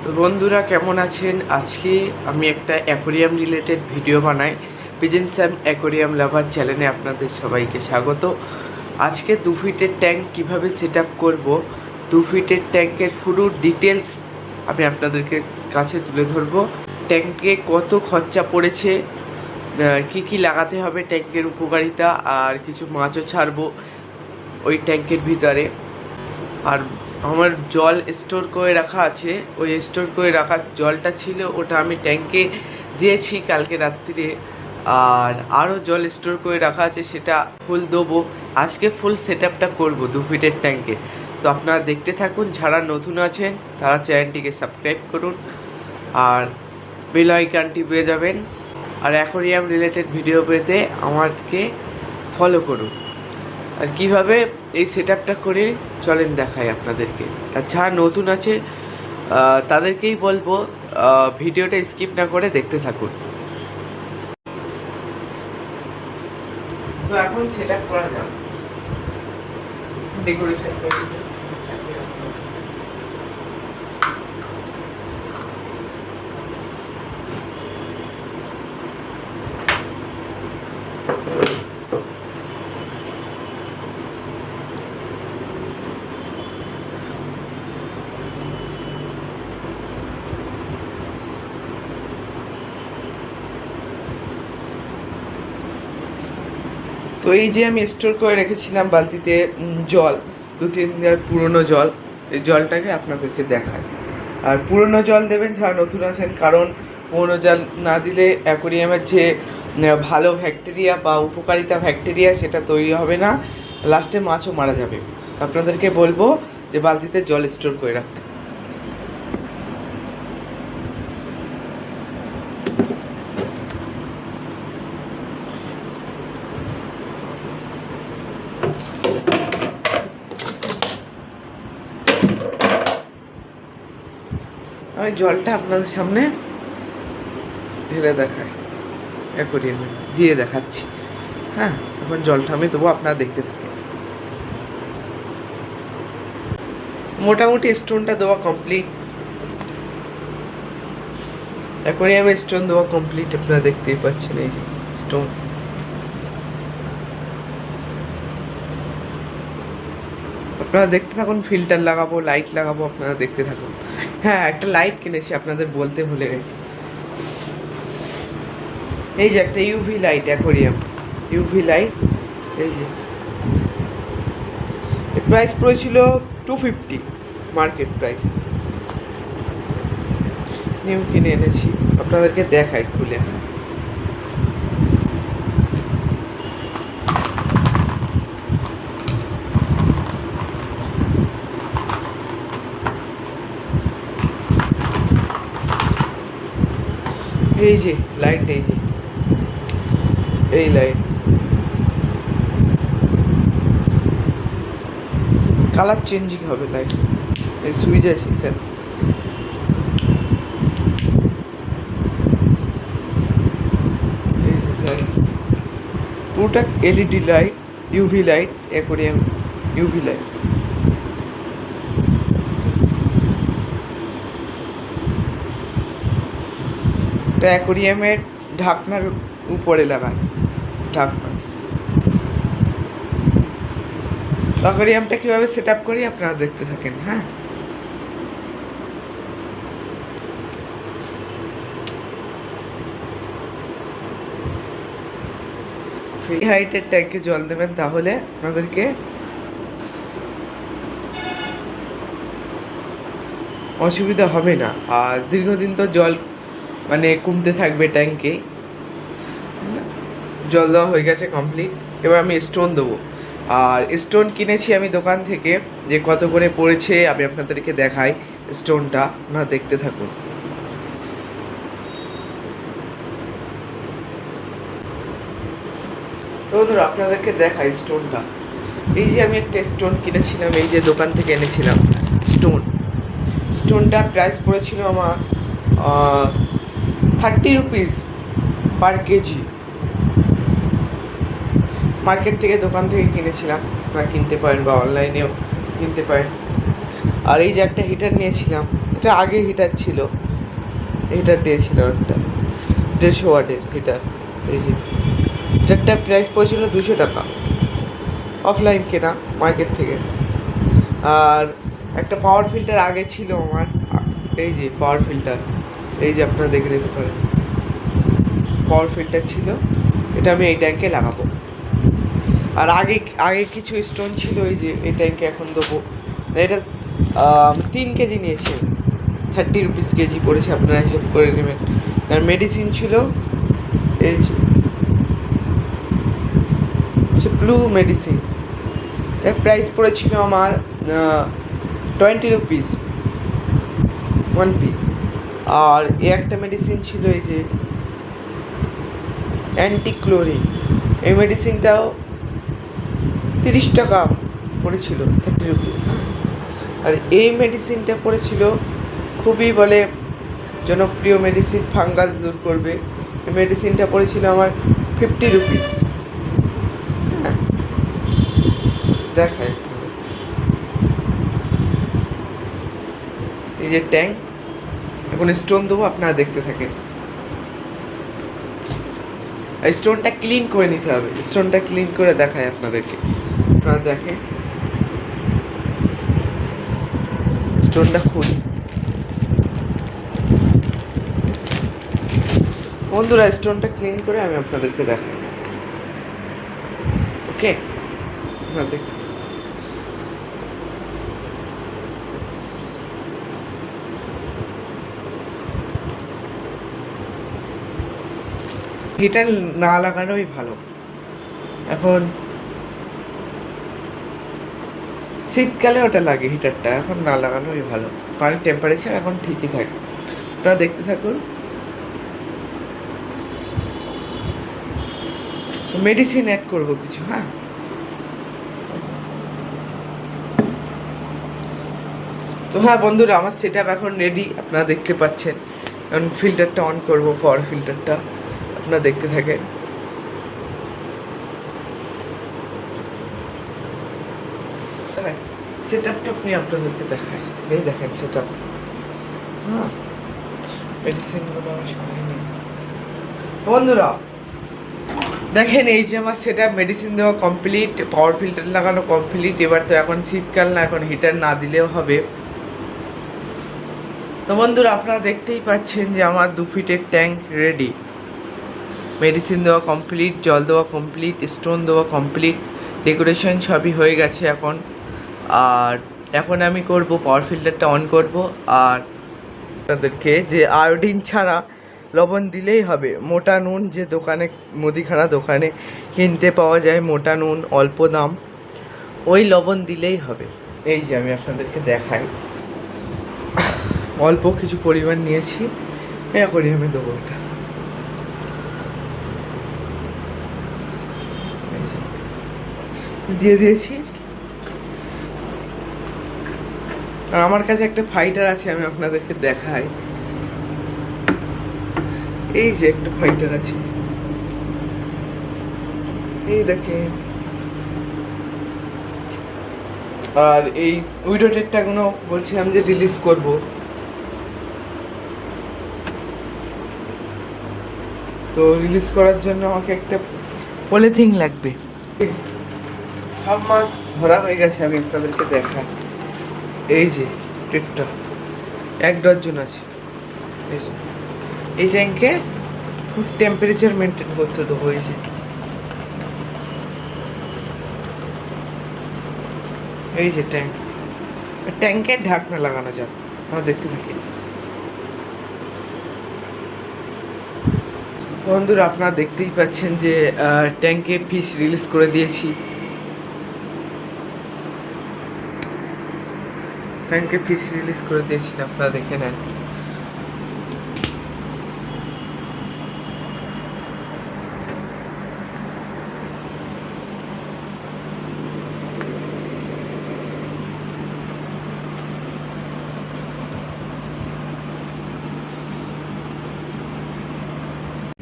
তো বন্ধুরা কেমন আছেন? আজকে আমি একটা অ্যাকোরিয়াম রিলেটেড ভিডিও বানাই। পিজেন স্যাম অ্যাকোরিয়াম লাভার চ্যানেলে আপনাদের সবাইকে স্বাগত। আজকে 2 ফিটের ট্যাঙ্ক কিভাবে সেট আপ করবো, 2 ফিটের ট্যাঙ্কের পুরো ডিটেলস আমি আপনাদেরকে কাছে তুলে ধরবো। ট্যাঙ্কে কত খরচা পড়েছে, কি কি লাগাতে হবে, ট্যাঙ্কের উপকারিতা, আর কিছু মাছও ছাড়বো ওই ট্যাঙ্কের ভিতরে। আর আমার জল স্টোর করে রাখা আছে, ওই স্টোর করে রাখা জলটা ছিল, ওটা আমি ট্যাঙ্কে দিয়েছি কালকে রাত্রিরে। আর আরও জল স্টোর করে রাখা আছে, সেটা ফুল দেবো। আজকে ফুল সেট আপটা করবো 2 ফিটের ট্যাঙ্কে। তো আপনারা দেখতে থাকুন। যারা নতুন আছেন তারা চ্যানেলটিকে সাবস্ক্রাইব করুন আর বেল আইকনটি পেয়ে যাবেন। আর অ্যাকোরিয়াম রিলেটেড ভিডিও পেতে আমাকে ফলো করুন। আর কীভাবে এই সেট আপটা করে চলেন দেখাই আপনাদেরকে। আর যারা নতুন আছে তাদেরকেই বলবো ভিডিওটা স্কিপ না করে দেখতে থাকুন। তো এখন সেট আপ করা যাক, ডেকোরেশন করে দিতে। তো এই যে আমি স্টোর করে রেখেছিলাম বালতিতে জল, 2-3 দিনের পুরনো জল, এই জলটাকে আপনাদেরকে দেখায়। আর পুরনো জল দেবেন যারা নতুন আছেন, কারণ পুরনো জল না দিলে অ্যাকোরিয়ামের যে ভালো ব্যাকটেরিয়া বা উপকারিতা ব্যাকটেরিয়া সেটা তৈরি হবে না, লাস্টে মাছও মারা যাবে। আপনাদেরকে বলবো যে বালতিতে জল স্টোর করে রাখতে। আমি জলটা আপনাদের সামনে ঢেলে দেখাই, অ্যাকোরিয়ামে দিয়ে দেখাচ্ছি। হ্যাঁ, এখন জলটা আমি দেবো, আপনারা দেখতে থাকেন। মোটামুটি স্টোনটা দেওয়া কমপ্লিট, অ্যাকোরিয়ামে স্টোন দেওয়া কমপ্লিট, আপনারা দেখতেই পাচ্ছেন এই যে স্টোন। আপনারা দেখতে থাকুন, ফিল্টার লাগাবো, লাইট লাগাবো, আপনারা দেখতে থাকুন। হ্যাঁ, একটা লাইট কিনেছি, আপনাদের বলতে ভুলে গেছি। এই যে একটা UV light, aquarium UV light. এই যে এর প্রাইস পড়েছিল 250 মার্কেট প্রাইস। নিউ কিনে এনেছি, আপনাদেরকে দেখাই খুলে। এই যে লাইট, এই যে এই লাইট, কালার চেঞ্জিং হবে লাইট। এই সুইচ আছে এখানে, পুরোটা LED light, UV light, aquarium UV light. এটা অ্যাকোরিয়ামের ঢাকনার উপরে লাগায়, ঢাকনা। অ্যাকোরিয়ামটা কীভাবে সেট আপ করি আপনারা দেখতে থাকেন। হ্যাঁ, ফ্রি হাইটের ট্যাঙ্কে জল দেবেন, তাহলে আপনাদেরকে অসুবিধা হবে না। আর দীর্ঘদিন তো জল মানে কমতে থাকবে ট্যাঙ্কে। জল দেওয়া হয়ে গেছে কমপ্লিট, এবার আমি স্টোন দেবো। আর স্টোন কিনেছি আমি দোকান থেকে, যে কত করে পড়েছে আমি আপনাদেরকে দেখাই। স্টোনটা আপনারা দেখতে থাকুন। তো বন্ধুরা আপনাদেরকে দেখাই স্টোনটা। এই যে আমি একটা স্টোন কিনেছিলাম, এই যে দোকান থেকে এনেছিলাম স্টোনটা প্রাইস পড়েছিল আমার 30 রুপিস পার কেজি। মার্কেট থেকে, দোকান থেকে কিনেছিলাম, আপনারা কিনতে পারেন বা অনলাইনেও কিনতে পারেন। আর এই যে একটা হিটার নিয়েছিলাম, এটা আগে হিটার ছিল, হিটার দিয়েছিল একটা 150 ওয়াটের হিটার। এই যে হিটারটার প্রাইস পড়েছিল 200 টাকা, অফলাইন কেনা মার্কেট থেকে। আর একটা পাওয়ার ফিল্টার আগে ছিল আমার, এই যে পাওয়ার ফিল্টার, এই যে আপনারা দেখে নিতে পারেন, পাওয়ার ফিল্টার ছিল, এটা আমি এই ট্যাঙ্কে লাগাবো। আর আগে আগে কিছু স্টোন ছিল, এই যে এই ট্যাঙ্কে এখন দেবো। এটা 3 কেজি নিয়েছে, 30 রুপিস কেজি পড়েছে, আপনারা হিসেব করে নেবেন। আর মেডিসিন ছিল এই যে ব্লু মেডিসিন, এর প্রাইস পড়েছিল আমার 20 রুপিস 1 পিস। আর একটা মেডিসিন ছিল এই যে অ্যান্টিক্লোরিন, এই মেডিসিনটাও 30 টাকা পড়েছিল, 30 রুপিস। হ্যাঁ, আর এই মেডিসিনটা পড়েছিল খুবই বলে জনপ্রিয় মেডিসিন, ফাঙ্গাস দূর করবে। এই মেডিসিনটা পড়েছিল আমার 50 রুপিস। হ্যাঁ, দেখায় এই যে ট্যাঙ্ক, এখন স্টোন দেবো, আপনারা দেখতে থাকেন। স্টোনটা ক্লিন করে নিতে হবে, স্টোনটা ক্লিন করে দেখায় আপনাদেরকে, আপনারা দেখেন স্টোনটা খুলি। বন্ধুরা স্টোনটা ক্লিন করে আমি আপনাদেরকে দেখাই, ওকে? আপনাদের হিটার না লাগানোই ভালো। এখন শীতকালে ওটা লাগে হিটারটা, এখন না লাগানোই ভালো। পানির টেম্পারেচার এখন ঠিকই থাকে, আপনারা দেখতে থাকুন। মেডিসিন অ্যাড করবো কিছু। হ্যাঁ, তো হ্যাঁ বন্ধুরা, আমার সেট আপ এখন রেডি, আপনারা দেখতে পাচ্ছেন। এখন ফিল্টারটা অন করবো, পাওয়ার ফিল্টারটা, আপনারা দেখতে থাকেন। সেট আপটা আপনি আপনাদেরকে দেখায়, এই দেখেন সেট আপ। হ্যাঁ, মেডিসিনগুলো আমার সঙ্গে নেই। বন্ধুরা দেখেন, এই যে আমার সেট আপ, মেডিসিন দেওয়া কমপ্লিট, পাওয়ার ফিল্টার লাগানো কমপ্লিট। এবার তো এখন শীতকাল না, এখন হিটার না দিলেও হবে। তো বন্ধুরা আপনারা দেখতেই পাচ্ছেন যে আমার 2 ফিটের ট্যাঙ্ক রেডি, মেডিসিন দেওয়া কমপ্লিট, জল দেওয়া কমপ্লিট, স্টোন দেওয়া কমপ্লিট, ডেকোরেশন সবই হয়ে গেছে এখন। আর এখন আমি করব পাওয়ার ফিল্টারটা অন করব। আর তাদেরকে যে আয়োডিন ছাড়া লবণ দিলেই হবে, মোটা নুন যে দোকানে, মুদিখানা দোকানে কিনতে পাওয়া যায়, মোটা নুন অল্প দাম, ওই লবণ দিলেই হবে। এই যে আমি আপনাদেরকে দেখাই, অল্প কিছু পরিমাণ নিয়েছি, অ্যাকোয়ারিয়ামে দেবো এটা। দিয়ে দিয়েছি। আর আমার কাছে একটা ফাইটার আছে, আমি আপনাদেরকে দেখাই। এই যে একটা ফাইটার আছে, এই দেখেন। আর এই উইডো টেটটাগুলো বলছিলাম যে রিলিজ করব, তো রিলিজ করার জন্য আমাকে একটা পলিথিন লাগবে। সব মাছ ধরা হয়ে গেছে, আমি আপনাদেরকে দেখাই। এই যে টেটটা 1 ডজন আছে। এই যে এই ট্যাঙ্কে টেম্পারেচার মেনটেন করতে দেবো। এই যে এই যে ট্যাঙ্ক, ট্যাঙ্কের ঢাকনা লাগানো যাবে, আমরা দেখতে থাকি। তো বন্ধুরা আপনারা দেখতেই পাচ্ছেন যে ট্যাঙ্কে ফিশ রিলিজ করে দিয়েছি, ট্যাঙ্কে ফিশ রিলিজ করে দিয়েছি, আপনারা দেখে নেন।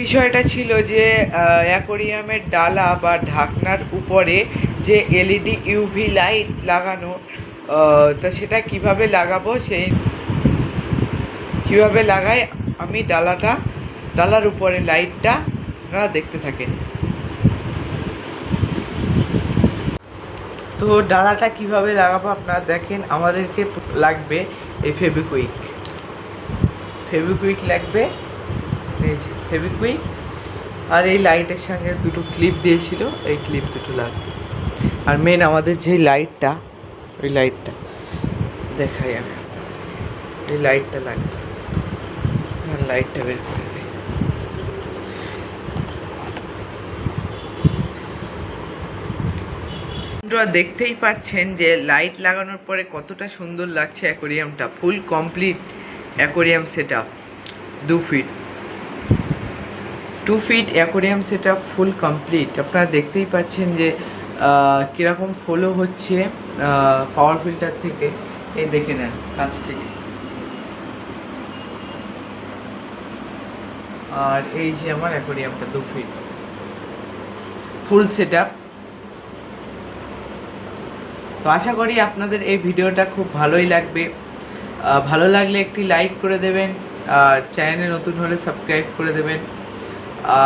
বিষয়টা ছিল যে অ্যাকোরিয়ামের ডালা বা ঢাকনার উপরে যে এলইডি ইউভি লাইট লাগানো, তা সেটা কিভাবে লাগাবো, সেই কিভাবে লাগাই আমি ডালার উপরে লাইটটা আপনারা দেখতে থাকেন। তো ডালাটা কিভাবে লাগাবো আপনারা দেখেন। আমাদেরকে লাগবে এই ফেভিকুইক লাগবে, এই যে ফেভিকুইক, আর এই লাইটের সঙ্গে দুটো ক্লিপ দিয়েছিল, এই ক্লিপ দুটো লাগবে। আর মেন আমাদের যে লাইটটা, ওই লাইটটা দেখাই আমি, এই লাইটটা লাগবে। লাইটটা বের করে দিই। আপনারা দেখতেই পাচ্ছেন যে লাইট লাগানোর পরে কতটা সুন্দর লাগছে অ্যাকোরিয়ামটা। Full complete aquarium set up, 2 feet aquarium set up full complete. আপনারা দেখতেই পাচ্ছেন যে কীরকম ফলো হচ্ছে পাওয়ার ফিল্টার থেকে। এই দেখে নেন কাছ থেকে। আর এই যে আমার অ্যাকোরিয়ামটা 2 ফিট ফুল সেট আপ। তো আশা করি আপনাদের এই ভিডিওটা খুব ভালোই লাগবে। ভালো লাগলে একটি লাইক করে দেবেন, আর চ্যানেলে নতুন হলে সাবস্ক্রাইব করে দেবেন,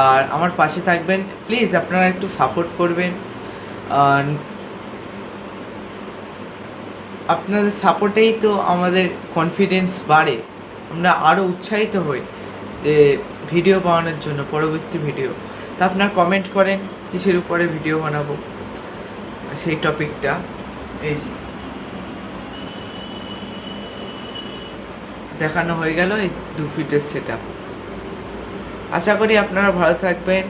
আর আমার পাশে থাকবেন প্লিজ। আপনারা একটু সাপোর্ট করবেন, আপনাদের সাপোর্টেই তো আমাদের কনফিডেন্স বাড়ে, আমরা আরও উৎসাহিত হই যে ভিডিও বানানোর জন্য, পরবর্তী ভিডিও। তা আপনারা কমেন্ট করেন কিসের উপরে ভিডিও বানাবো, সেই টপিকটা। এই যে দেখানো হয়ে গেল এই 2 ফিটের সেট আপ। আশা করি আপনারা ভালো থাকবেন।